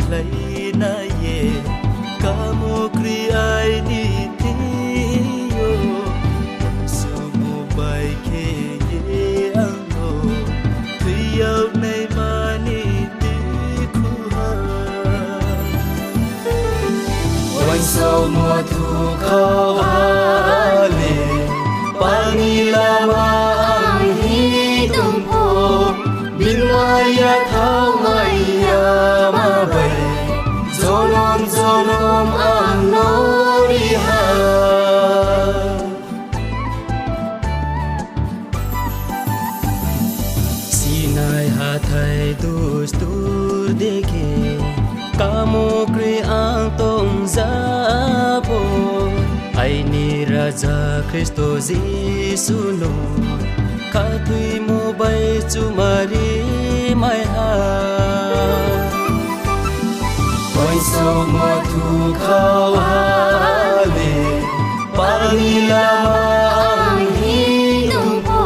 clay na ye kamu kri ai ni ti yo su mu bai ke ye ango thi yau nei ma ni ti khu ha wan so mo thu khao ha le pa ni la ma ang hi tum po bin maya thao maya ma bai Zolom ang nori ha Sinai hathai dus tur dekhe Kamu kri ang tong zapo Ai ni Raja Kristo Jesu no Katui mo bai chumari mai ha Sao mà thu khao ha le pani la ang hi nung po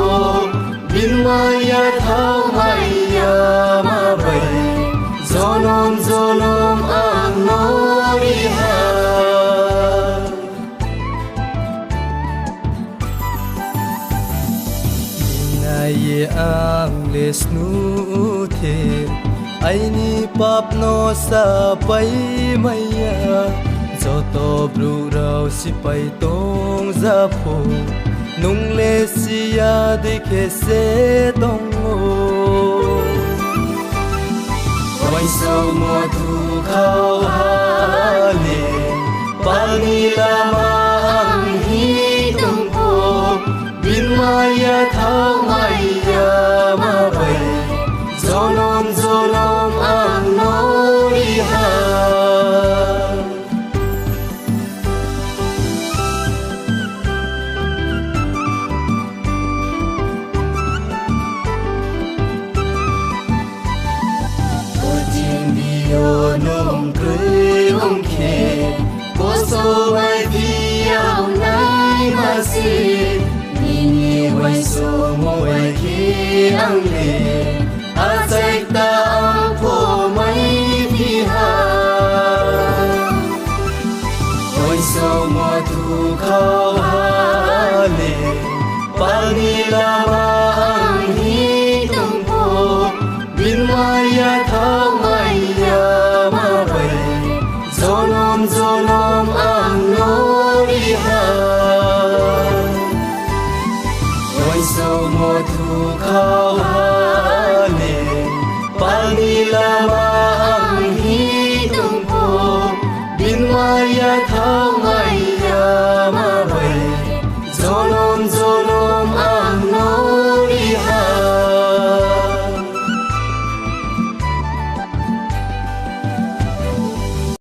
bin maya thao maya ma bai zolom ang nori ha na ye ang les nu the ai ni pap no sa pai maya zo to bru rao si pai tong za pho nung le si ya de ke se tong o wai sao mo thu khao ha le pa ni la ma ang hi tung pho bin maya thao maya ma bai Zolom ang nori ha Cô chim bio nôm cười ông khe Cô so mai biao nai ma si Nini wai so mo wai ki ang le Azai ta ang po mai phi ha Oi sao mo thu khao ha le pani la ma ang hi tung po bin maya thao maya ma bai zolom ang nori ha Oi sao mo thu khao ha Pani lama